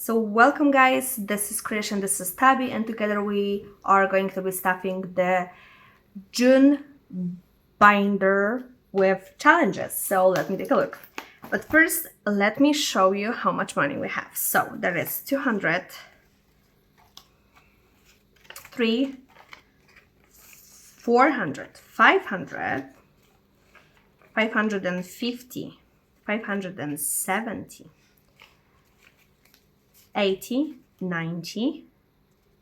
So welcome guys, this is Krish and this is Tabby, and together we are going to be stuffing the June binder with challenges. So let me take a look. But first, let me show you how much money we have. So there is 200, 3, 400, 500, 550, 570, 80, 90,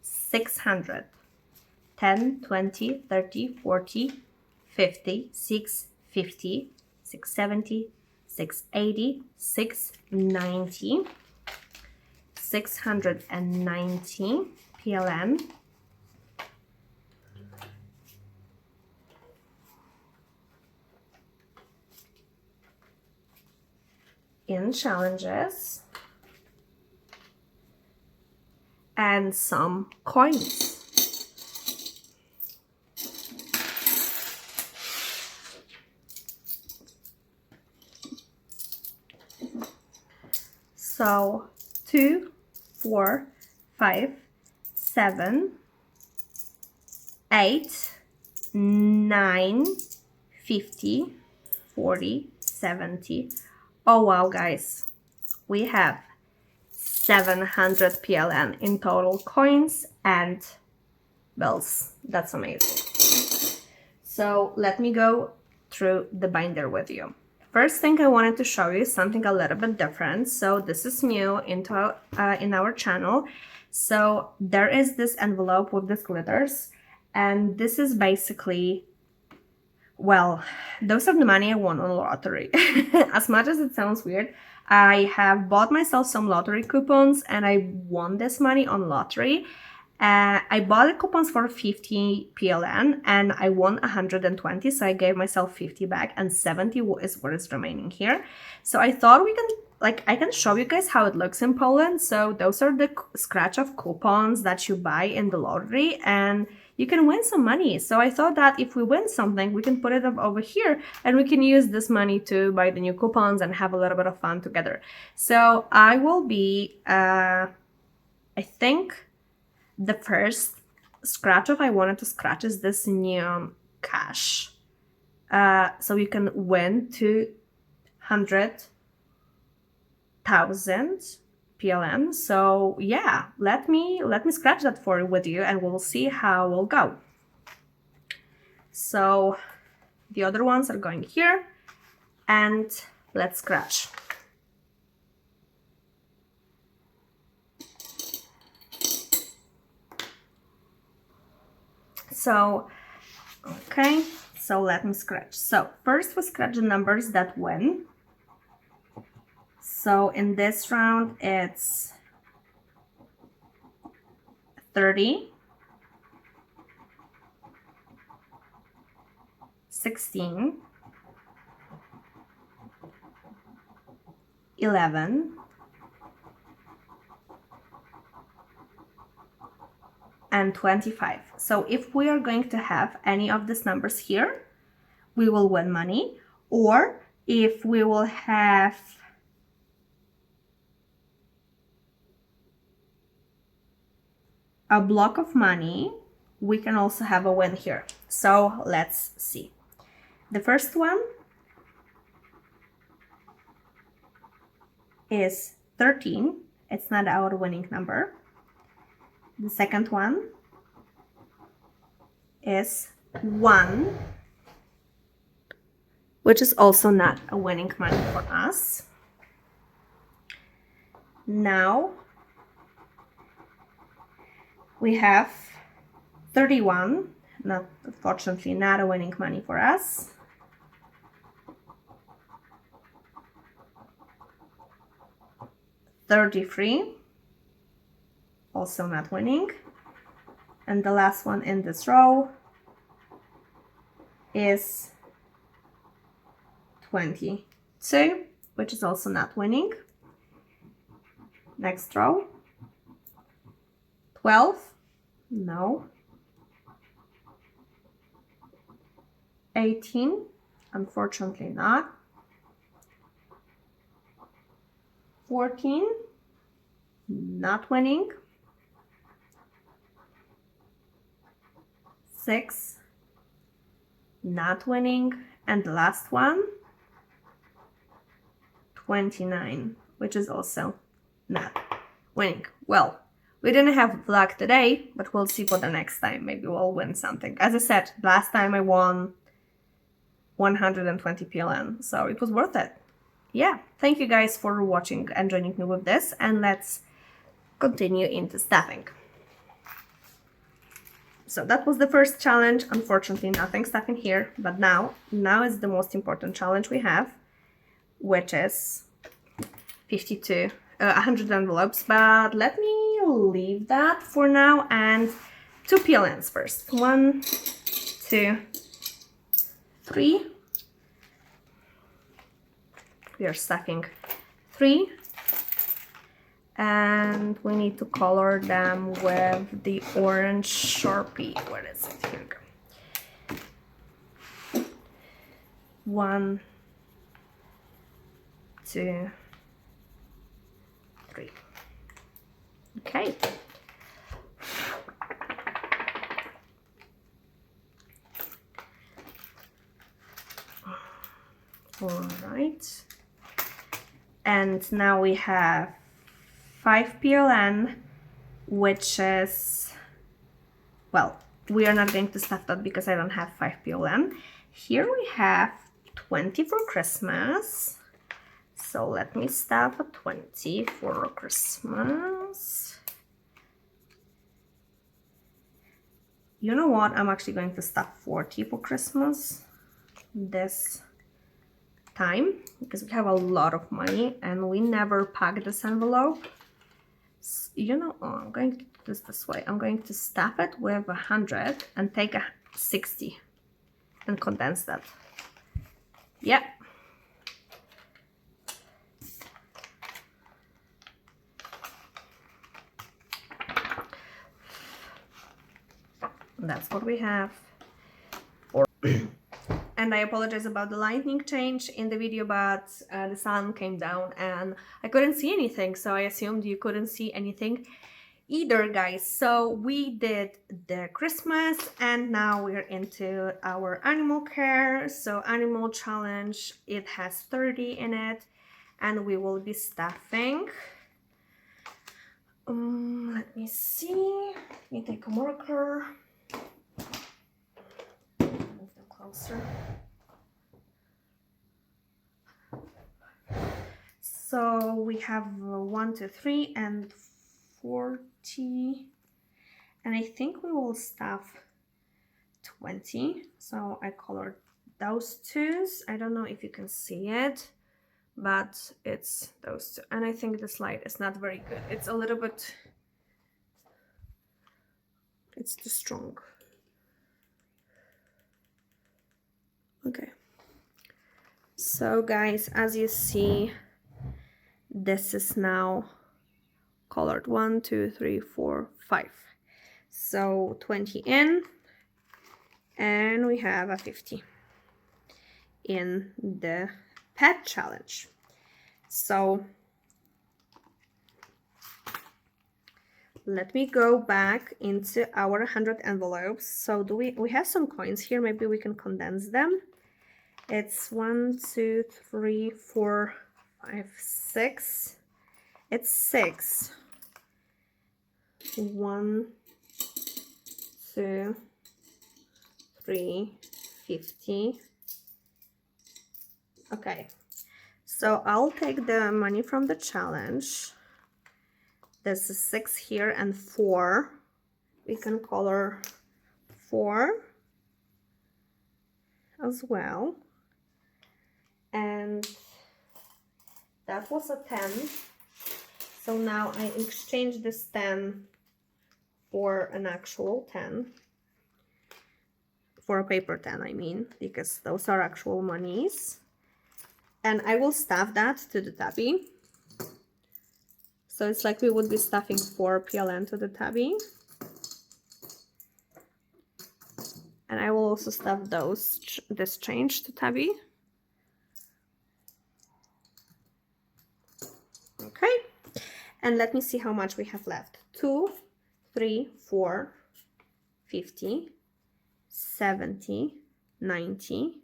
600, 10, 20, 30, 40, 50, 650, 670, 680, 690, 690 PLN, in challenges, and some coins. So 2, 4, 5, 7, 8, 9, 50, 40, 70. Oh wow guys, we have 700 PLN in total coins and bills. That's amazing. So let me go through the binder with you. First thing I wanted to show you is something a little bit different. So this is new in our channel. So there is this envelope with these glitters, and this is basically, well, those are the money I won on the lottery. As much as it sounds weird, I have bought myself some lottery coupons and I won this money on lottery. I bought the coupons for 50 PLN and I won 120, so I gave myself 50 back and 70 is what is remaining here. So I thought I can show you guys how it looks in Poland. So those are the scratch of coupons that you buy in the lottery and you can win some money. So I thought that if we win something, we can put it up over here and we can use this money to buy the new coupons and have a little bit of fun together. So I will be, I think the first scratch off I wanted to scratch is this neon cash. So you can win 200,000 PLN. So yeah, let me scratch that with you and we'll see how we'll go. So the other ones are going here and let's scratch. So okay, so let me scratch. So first we scratch the numbers that win. So in this round it's 30, 16, 11, 25. So if we are going to have any of these numbers here, we will win money, or if we will have a block of money, we can also have a win here. So let's see. The first one is 13. It's not our winning number. The second one is 1, which is also not a winning money for us. Now we have 31, unfortunately not a winning money for us. 33, also not winning. And the last one in this row is 22, which is also not winning. Next row, 12, no. 18, unfortunately not. 14, not winning. 6, not winning. And the last one, 29, which is also not winning. Well, we didn't have luck today, but we'll see for the next time. Maybe we'll win something. As I said, last time I won 120 PLN, so it was worth it. Yeah, thank you guys for watching and joining me with this, and let's continue into stuffing. So that was the first challenge. Unfortunately, nothing stuffing here, but now is the most important challenge we have, which is 100 envelopes. But let me leave that for now and 2 PLNs first. 1, 2, 3. We are stuffing 3. And we need to color them with the orange Sharpie. Where is it? Here we go. 1, 2, 3. Okay. All right. And now we have 5 PLN, which is, well, we are not going to stuff that because I don't have 5 PLN. Here we have 20 for Christmas. So let me stuff a 20 for Christmas. You know what? I'm actually going to stuff 40 for Christmas this time because we have a lot of money and we never pack this envelope. You know, I'm going to do this way. I'm going to stuff it with 100 and take a 60 and condense that. Yeah. That's what we have. And I apologize about the lightning change in the video, but the sun came down and I couldn't see anything, so I assumed you couldn't see anything either, guys. So we did the Christmas and now we're into our animal care. So animal challenge, it has 30 in it and we will be stuffing. Let me see. Let me take a marker. Move them closer. So we have 1, 2, 3 and 40, and I think we will stuff 20. So I colored those twos. I don't know if you can see it, but it's those two. And I think this light is not very good. It's a little bit, it's too strong. Okay. So guys, as you see, this is now colored 1, 2, 3, 4, 5. So 20 in, and we have a 50 in the pet challenge. So let me go back into our 100 envelopes. So do we have some coins here? Maybe we can condense them. It's 1, 2, 3, 4, 5, 6. It's 6. 1, 2, 3, 50. Okay, so I'll take the money from the challenge. There's a 6 here and 4. We can color 4 as well. And that was a 10. So now I exchange this 10 for an actual 10. For a paper 10, I mean, because those are actual monies. And I will stuff that to the tabby. So it's like we would be stuffing 4 PLN to the tabby. And I will also stuff this change to tabby. Okay. And let me see how much we have left. 2, 3, 4, 50, 70, 90,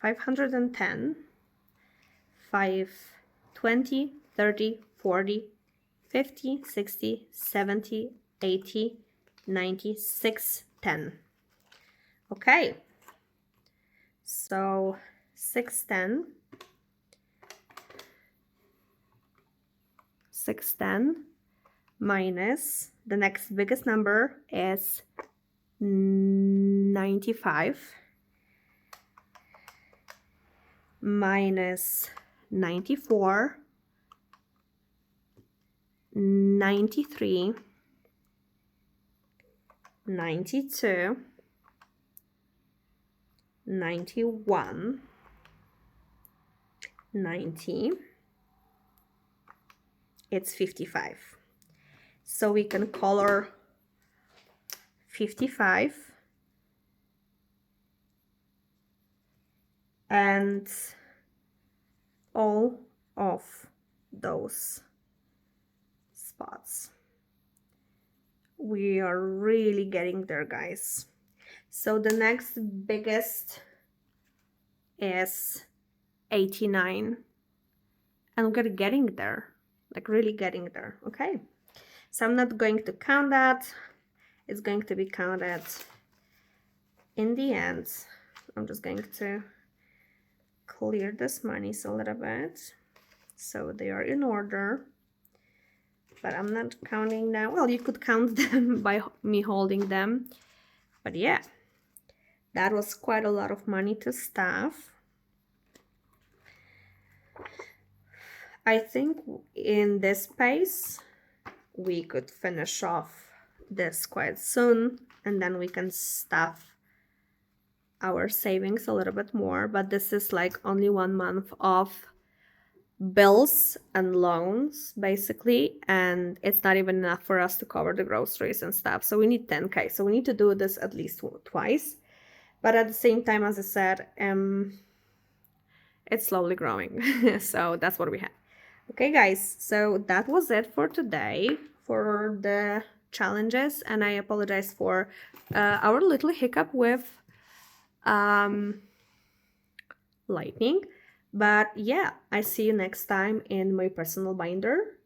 510, 5, 20, 30, 40, 50, 60, 70, 80, 90, 610. Okay, so 610, 610 minus the next biggest number is 95 minus 94, 93, 92, 91, 90, it's 55. So we can color 55 and all of those spots. We are really getting there, guys. So the next biggest is 89, and we're getting there, like really getting there. Okay, so I'm not going to count that. It's going to be counted in the end. I'm just going to clear this monies a little bit so they are in order, but I'm not counting now. Well, you could count them by me holding them, but yeah, that was quite a lot of money to staff. I think in this pace we could finish off this quite soon, and then we can stuff our savings a little bit more. But this is like only 1 month of bills and loans basically, and it's not even enough for us to cover the groceries and stuff. So we need 10K. So we need to do this at least twice, but at the same time, as I said, it's slowly growing. So that's what we have. Okay, guys, so that was it for today for the challenges, and I apologize for our little hiccup with lightning. But yeah, I see you next time in my personal binder.